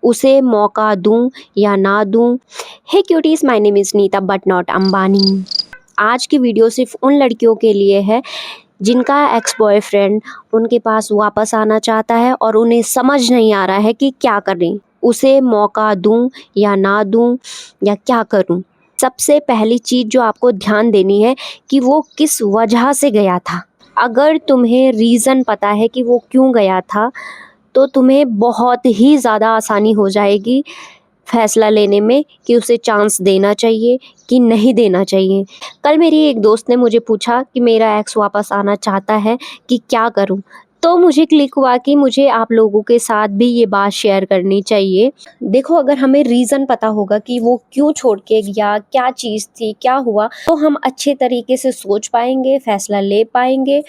उसे मौका दूं या ना दूं। Hey cuties, my name is Nita but not Ambani. आज की वीडियो सिर्फ उन लड़कियों के लिए है जिनका एक्स बॉयफ्रेंड उनके पास वापस आना चाहता है और उन्हें समझ नहीं आ रहा है कि क्या करें। उसे मौका दूं या ना दूं या क्या करूं। सबसे पहली चीज़ जो आपको ध्यान देनी है कि वो किस वजह से गया था। अगर तुम्हें रीज़न पता है कि वो क्यों गया था तो तुम्हें बहुत ही ज़्यादा आसानी हो जाएगी फैसला लेने में कि उसे चांस देना चाहिए कि नहीं देना चाहिए। कल मेरी एक दोस्त ने मुझे पूछा कि मेरा एक्स वापस आना चाहता है कि क्या करूं, तो मुझे क्लिक हुआ कि मुझे आप लोगों के साथ भी ये बात शेयर करनी चाहिए। देखो, अगर हमें रीज़न पता होगा कि वो क्यों छोड़ के गया, क्या चीज़ थी, क्या हुआ, तो हम अच्छे तरीके से सोच पाएंगे, फैसला ले पाएंगे।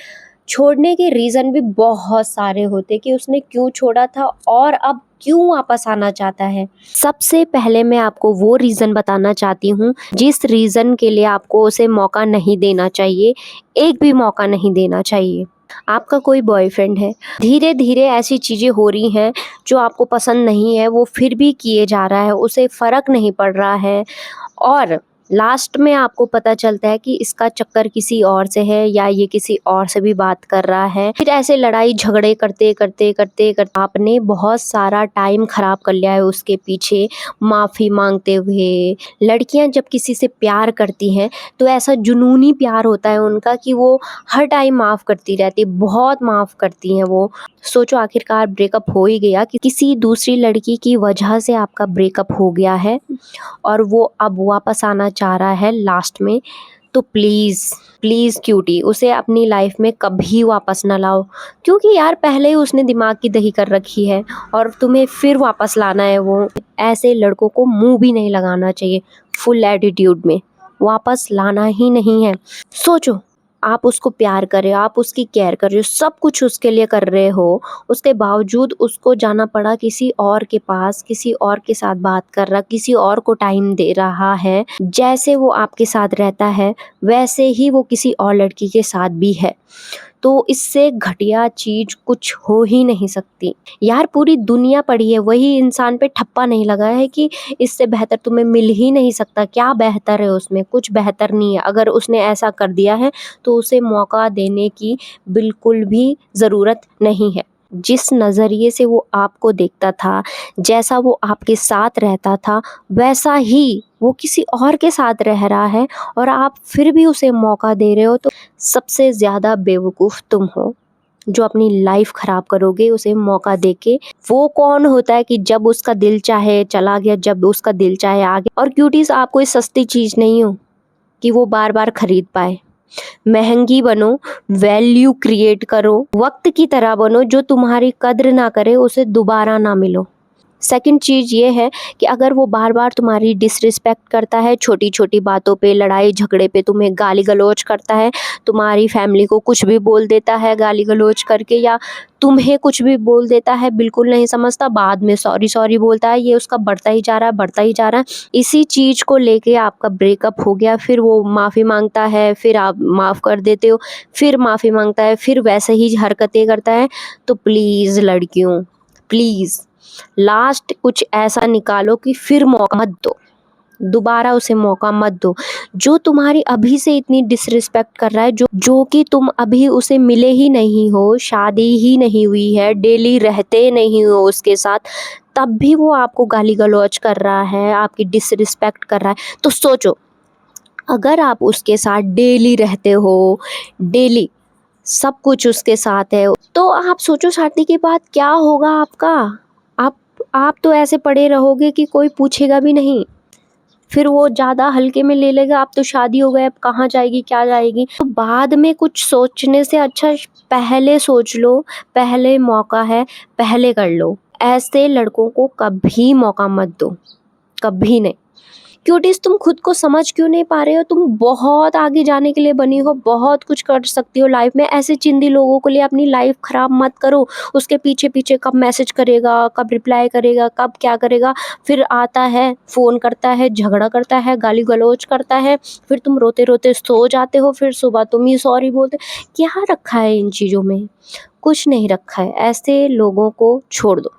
छोड़ने के रीज़न भी बहुत सारे होते कि उसने क्यों छोड़ा था और अब क्यों वापस आना चाहता है। सबसे पहले मैं आपको वो रीज़न बताना चाहती हूँ जिस रीज़न के लिए आपको उसे मौका नहीं देना चाहिए, एक भी मौका नहीं देना चाहिए। आपका कोई बॉयफ्रेंड है, धीरे धीरे ऐसी चीज़ें हो रही हैं जो आपको पसंद नहीं है, वो फिर भी किए जा रहा है, उसे फ़र्क नहीं पड़ रहा है और लास्ट में आपको पता चलता है कि इसका चक्कर किसी और से है या ये किसी और से भी बात कर रहा है। फिर ऐसे लड़ाई झगड़े करते करते करते करते आपने बहुत सारा टाइम खराब कर लिया है उसके पीछे माफ़ी मांगते हुए। लड़कियां जब किसी से प्यार करती हैं तो ऐसा जुनूनी प्यार होता है उनका कि वो हर टाइम माफ़ करती रहती, बहुत माफ़ करती हैं वो। सोचो, आखिरकार ब्रेकअप हो ही गया कि किसी दूसरी लड़की की वजह से आपका ब्रेकअप हो गया है और वो अब वापस आना चाह रहा है लास्ट में, तो प्लीज़ प्लीज़ क्यूटी, उसे अपनी लाइफ में कभी वापस ना लाओ। क्योंकि यार पहले ही उसने दिमाग की दही कर रखी है और तुम्हें फिर वापस लाना है वो। ऐसे लड़कों को मुंह भी नहीं लगाना चाहिए, फुल एटीट्यूड में वापस लाना ही नहीं है। सोचो, आप उसको प्यार कर रहे हो, आप उसकी केयर कर रहे हो, सब कुछ उसके लिए कर रहे हो, उसके बावजूद उसको जाना पड़ा किसी और के पास, किसी और के साथ बात कर रहा, किसी और को टाइम दे रहा है। जैसे वो आपके साथ रहता है वैसे ही वो किसी और लड़की के साथ भी है। तो इससे घटिया चीज़ कुछ हो ही नहीं सकती। यार पूरी दुनिया पड़ी है, वही इंसान पे ठप्पा नहीं लगा है कि इससे बेहतर तुम्हें मिल ही नहीं सकता। क्या बेहतर है उसमें? कुछ बेहतर नहीं है। अगर उसने ऐसा कर दिया है तो उसे मौका देने की बिल्कुल भी ज़रूरत नहीं है। जिस नज़रिए से वो आपको देखता था, जैसा वो आपके साथ रहता था, वैसा ही वो किसी और के साथ रह रहा है और आप फिर भी उसे मौका दे रहे हो। तो सबसे ज़्यादा बेवकूफ़ तुम हो जो अपनी लाइफ ख़राब करोगे उसे मौका देके। वो कौन होता है कि जब उसका दिल चाहे चला गया, जब उसका दिल चाहे आ गया। और क्यूटीज़, आप कोई सस्ती चीज़ नहीं हो कि वो बार बार ख़रीद पाए। महंगी बनो, वैल्यू क्रिएट करो, वक्त की तरह बनो। जो तुम्हारी कद्र ना करे उसे दोबारा ना मिलो। सेकंड चीज़ ये है कि अगर वो बार बार तुम्हारी डिसरिस्पेक्ट करता है, छोटी छोटी बातों पे, लड़ाई झगड़े पे तुम्हें गाली गलौज करता है, तुम्हारी फैमिली को कुछ भी बोल देता है गाली गलौज करके, या तुम्हें कुछ भी बोल देता है, बिल्कुल नहीं समझता, बाद में सॉरी सॉरी बोलता है, ये उसका बढ़ता ही जा रहा है, बढ़ता ही जा रहा है। इसी चीज़ को लेके आपका ब्रेकअप हो गया, फिर वो माफ़ी मांगता है, फिर आप माफ़ कर देते हो, फिर माफ़ी मांगता है, फिर वैसे ही हरकतें करता है। तो प्लीज़ लड़कियों, प्लीज़ लास्ट कुछ ऐसा निकालो कि फिर मौका मत दो, दोबारा उसे मौका मत दो। जो तुम्हारी अभी से इतनी डिसरिस्पेक्ट कर रहा है, जो कि तुम अभी उसे मिले ही नहीं हो, शादी ही नहीं हुई है, डेली रहते नहीं हो उसके साथ, तब भी वो आपको गाली गलौज कर रहा है, आपकी डिसरिस्पेक्ट कर रहा है। तो सोचो, अगर आप उसके साथ डेली रहते हो, डेली सब कुछ उसके साथ है, तो आप सोचो शादी के बाद क्या होगा आपका। आप आप तो ऐसे पड़े रहोगे कि कोई पूछेगा भी नहीं। फिर वो ज़्यादा हल्के में ले लेगा, अब तो शादी हो गई, अब कहाँ जाएगी, क्या जाएगी। तो बाद में कुछ सोचने से अच्छा पहले सोच लो, पहले मौका है, पहले कर लो। ऐसे लड़कों को कभी मौका मत दो, कभी नहीं। क्यूटीज, तुम खुद को समझ क्यों नहीं पा रहे हो? तुम बहुत आगे जाने के लिए बनी हो, बहुत कुछ कर सकती हो लाइफ में। ऐसे चिंदी लोगों के लिए अपनी लाइफ खराब मत करो। उसके पीछे पीछे कब मैसेज करेगा, कब रिप्लाई करेगा, कब क्या करेगा, फिर आता है, फ़ोन करता है, झगड़ा करता है, गाली गलौज करता है, फिर तुम रोते रोते सो जाते हो, फिर सुबह तुम ही सॉरी बोलते। क्या रखा है इन चीज़ों में? कुछ नहीं रखा है। ऐसे लोगों को छोड़ दो।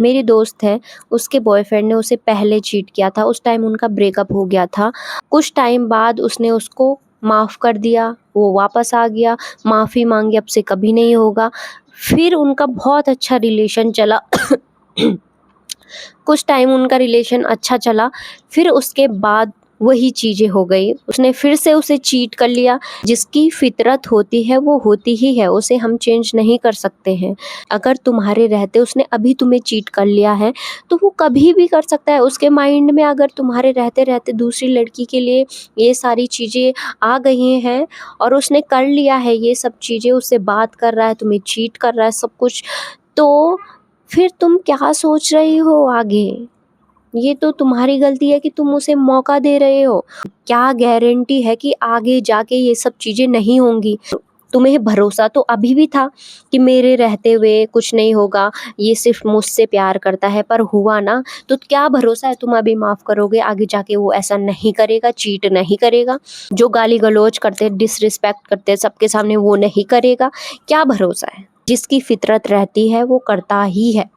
मेरी दोस्त है, उसके बॉयफ्रेंड ने उसे पहले चीट किया था, उस टाइम उनका ब्रेकअप हो गया था। कुछ टाइम बाद उसने उसको माफ़ कर दिया, वो वापस आ गया, माफ़ी मांगी, अब से कभी नहीं होगा। फिर उनका बहुत अच्छा रिलेशन चला। कुछ टाइम उनका रिलेशन अच्छा चला, फिर उसके बाद वही चीज़ें हो गई, उसने फिर से उसे चीट कर लिया। जिसकी फितरत होती है वो होती ही है, उसे हम चेंज नहीं कर सकते हैं। अगर तुम्हारे रहते उसने अभी तुम्हें चीट कर लिया है तो वो कभी भी कर सकता है। उसके माइंड में अगर तुम्हारे रहते रहते दूसरी लड़की के लिए ये सारी चीज़ें आ गई हैं और उसने कर लिया है ये सब चीज़ें, उससे बात कर रहा है, तुम्हें चीट कर रहा है सब कुछ, तो फिर तुम क्या सोच रही हो आगे? ये तो तुम्हारी गलती है कि तुम उसे मौका दे रहे हो। क्या गारंटी है कि आगे जाके ये सब चीज़ें नहीं होंगी? तुम्हें भरोसा तो अभी भी था कि मेरे रहते हुए कुछ नहीं होगा, ये सिर्फ मुझसे प्यार करता है, पर हुआ ना, तो क्या भरोसा है तुम अभी माफ़ करोगे, आगे जाके वो ऐसा नहीं करेगा, चीट नहीं करेगा, जो गाली गलौज करते, डिसरिस्पेक्ट करते सबके सामने वो नहीं करेगा? क्या भरोसा है? जिसकी फितरत रहती है वो करता ही है।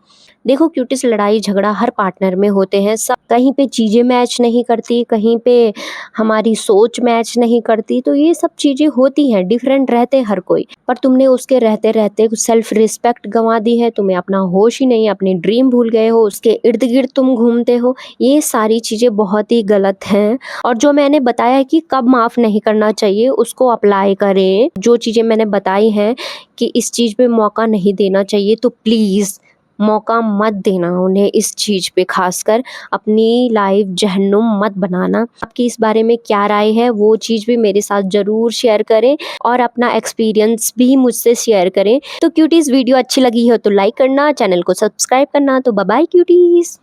देखो क्यूटीज, लड़ाई झगड़ा हर पार्टनर में होते हैं, सब कहीं पे चीज़ें मैच नहीं करती, कहीं पे हमारी सोच मैच नहीं करती, तो ये सब चीज़ें होती हैं, डिफरेंट रहते हैं हर कोई। पर तुमने उसके रहते रहते सेल्फ रिस्पेक्ट गंवा दी है, तुम्हें अपना होश ही नहीं, अपने ड्रीम भूल गए हो, उसके इर्द गिर्द तुम घूमते हो। ये सारी चीज़ें बहुत ही गलत हैं। और जो मैंने बताया है कि कब माफ़ नहीं करना चाहिए, उसको अप्लाई करें। जो चीज़ें मैंने बताई हैं कि इस चीज़ पे मौका नहीं देना चाहिए, तो प्लीज़ मौका मत देना उन्हें इस चीज़ पे, खासकर अपनी लाइफ जहन्नुम मत बनाना। आपकी इस बारे में क्या राय है वो चीज़ भी मेरे साथ ज़रूर शेयर करें और अपना एक्सपीरियंस भी मुझसे शेयर करें। तो क्यूटीज़, वीडियो अच्छी लगी हो तो लाइक करना, चैनल को सब्सक्राइब करना। तो बाय बाय क्यूटीज़।